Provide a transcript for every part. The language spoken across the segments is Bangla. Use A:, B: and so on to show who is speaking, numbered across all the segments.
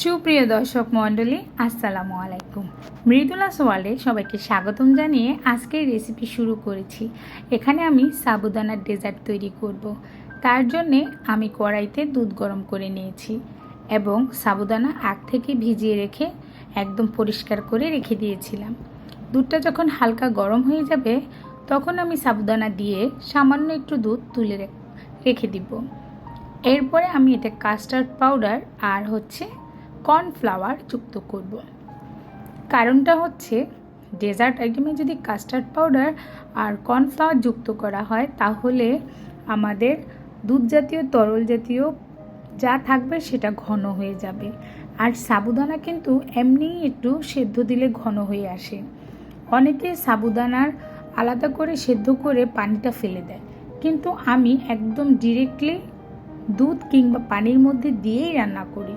A: সুপ্রিয় দর্শক মণ্ডলী, আসসালামু আলাইকুম। মৃদুলাস ওয়ার্ল্ডে সবাইকে স্বাগতম জানিয়ে আজকের রেসিপি শুরু করেছি। এখানে আমি সাবুদানার ডেজার্ট তৈরি করব। তার জন্যে আমি কড়াইতে দুধ গরম করে নিয়েছি এবং সাবুদানা আগ থেকে ভিজিয়ে রেখে একদম পরিষ্কার করে রেখে দিয়েছিলাম। দুধটা যখন হালকা গরম হয়ে যাবে তখন আমি সাবুদানা দিয়ে সামান্য একটু দুধ তুলে রেখে দিব। এরপরে আমি এটা কাস্টার্ড পাউডার আর কর্নফ্লাওয়ার যুক্ত করব। কারণটা হচ্ছে ডেজার্ট আইটেমে যদি কাস্টার্ড পাউডার আর কর্নফ্লাওয়ার যুক্ত করা হয় তাহলে আমাদের দুধ জাতীয় তরল জাতীয় যা থাকবে সেটা ঘন হয়ে যাবে। আর সাবুদানা কিন্তু এমনিই একটু সেদ্ধ দিলে ঘন হয়ে আসে। অনেকে সাবুদানার আলাদা করে সেদ্ধ করে পানিটা ফেলে দেয়, কিন্তু আমি একদম ডিরেক্টলি দুধ কিংবা পানির মধ্যে দিয়েই রান্না করি।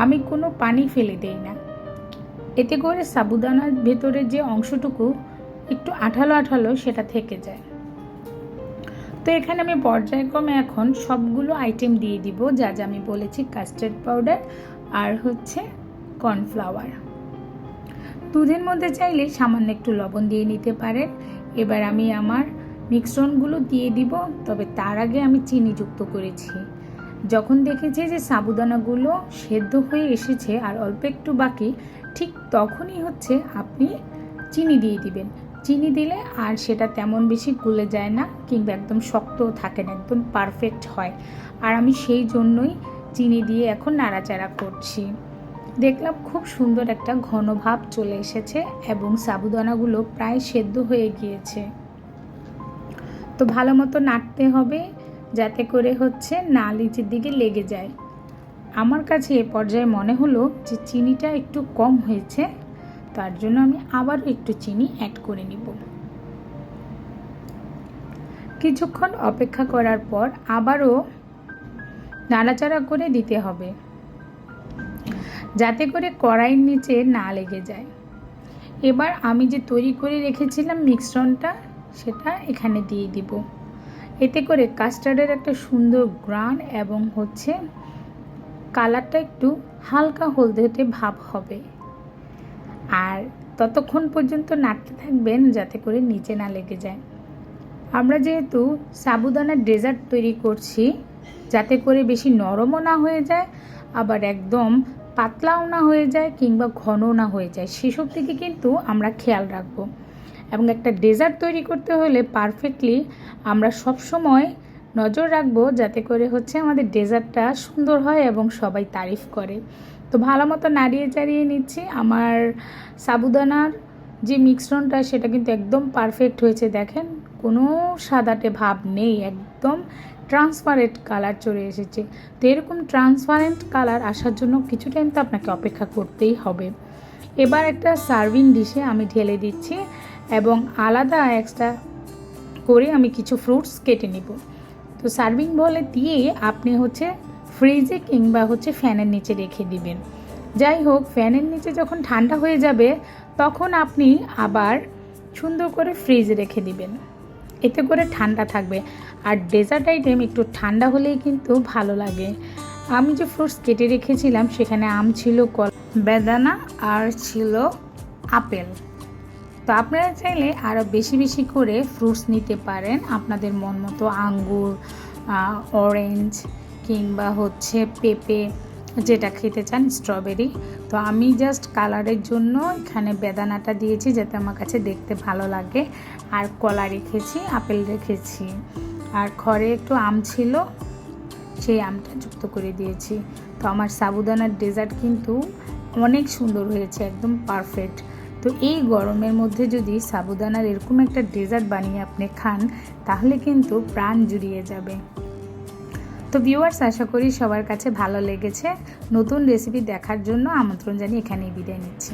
A: আমি কোনো পানি ফেলে দেই না। এতে করে সাবুদানার ভেতরে যে অংশটুকু একটু আঠালো আঠালো সেটা থেকে যায়। তো এখানে আমি পর্যায়ক্রমে এখন সবগুলো আইটেম দিয়ে দিব, যা যা আমি বলেছি, কাস্টার্ড পাউডার আর কর্নফ্লাওয়ার। দুধের মধ্যে চাইলে সামান্য একটু লবণ দিয়ে নিতে পারেন। এবার আমি আমার মিশ্রণগুলো দিয়ে দিব, তবে তার আগে আমি চিনি যুক্ত করেছি। যখন দেখেছি যে সাবুদানাগুলো সেদ্ধ হয়ে এসেছে আর অল্প একটু বাকি, ঠিক তখনই আপনি চিনি দিয়ে দিবেন। চিনি দিলে আর সেটা তেমন বেশি গলে যায় না কিংবা একদম শক্তও থাকে না, একদম পারফেক্ট হয়। আর আমি সেই জন্যই চিনি দিয়ে এখন নাড়াচাড়া করছি। দেখলাম খুব সুন্দর একটা ঘন ভাব চলে এসেছে এবং সাবুদানাগুলো প্রায় সেদ্ধ হয়ে গিয়েছে। তো ভালো মতো নাড়তে হবে যাতে করে না নিচের দিকে লেগে যায়। আমার কাছে এ পর্যায়ে মনে হলো যে চিনিটা একটু কম হয়েছে, তার জন্য আমি আবারও একটু চিনি অ্যাড করে নিব। কিছুক্ষণ অপেক্ষা করার পর আবারও নাড়াচাড়া করে দিতে হবে যাতে করে কড়াইয়ের নিচে না লেগে যায়। এবার আমি যে তৈরি করে রেখেছিলাম মিশ্রণটা, সেটা এখানে দিয়ে দিব। এতে করে কাস্টার্ডের একটা সুন্দর গ্রান এবং কালারটা একটু হালকা হলদেটে ভাব হবে। আর ততক্ষণ পর্যন্ত নাড়তে থাকবেন যাতে করে নিচে না লেগে যায়। আমরা যেহেতু সাবুদানার ডেজার্ট তৈরি করছি, যাতে করে বেশি নরমও না হয়ে যায় আবার একদম পাতলাও না হয়ে যায় কিংবা ঘনও না হয়ে যায়, সেসব দিকে কিন্তু আমরা খেয়াল রাখবো। এবং একটা ডেজার্ট তৈরি করতে হলে পারফেক্টলি আমরা সব সময় নজর রাখবো যাতে করে আমাদের ডেজার্টটা সুন্দর হয় এবং সবাই তারিফ করে। তো ভালো মতো নাড়িয়ে চাড়িয়ে নিচ্ছি। আমার সাবুদানার যে মিশ্রণটা সেটা কিন্তু একদম পারফেক্ট হয়েছে। দেখেন, কোনো সাদাটে ভাব নেই, একদম ট্রান্সপারেন্ট কালার চলে এসেছে। তো এরকম ট্রান্সপারেন্ট কালার আসার জন্য কিছু টাইম তো আপনাকে অপেক্ষা করতেই হবে। এবার একটা সার্ভিং ডিশে আমি ঢেলে দিচ্ছি এবং আলাদা এক্সট্রা করে আমি কিছু ফ্রুটস কেটে নিব। তো সার্ভিং বলে দিয়ে আপনি ফ্রিজে কিংবা ফ্যানের নিচে রেখে দিবেন। যাই হোক, ফ্যানের নিচে যখন ঠান্ডা হয়ে যাবে তখন আপনি আবার সুন্দর করে ফ্রিজে রেখে দিবেন। এতে করে ঠান্ডা থাকবে। আর ডেজার্ট আইটেম একটু ঠান্ডা হলেই কিন্তু ভালো লাগে। আমি যে ফ্রুটস কেটে রেখেছিলাম সেখানে আম ছিল, বেদানা আর ছিল আপেল। তো আপনারা চাইলে আরও বেশি বেশি করে ফ্রুটস নিতে পারেন আপনাদের মন মতো, আঙ্গুর, অরেঞ্জ কিংবা পেঁপে, যেটা খেতে চান, স্ট্রবেরি। তো আমি জাস্ট কালারের জন্য এখানে বেদানাটা দিয়েছি যাতে আমার কাছে দেখতে ভালো লাগে। আর কলা রেখেছি, আপেল রেখেছি, আর ঘরে একটু আম ছিল, সেই আমটা যুক্ত করে দিয়েছি। তো আমার সাবুদানার ডেজার্ট কিন্তু অনেক সুন্দর হয়েছে, একদম পারফেক্ট। তো এই গরমের মধ্যে যদি সাবুদানার এরকম একটা ডেজার্ট বানিয়ে আপনি খান তাহলে কিন্তু প্রাণ জুড়িয়ে যাবে। তো ভিউয়ার্স, আশা করি সবার কাছে ভালো লেগেছে। নতুন রেসিপি দেখার জন্য আমন্ত্রণ জানিয়ে এখানেই বিদায় নিচ্ছি।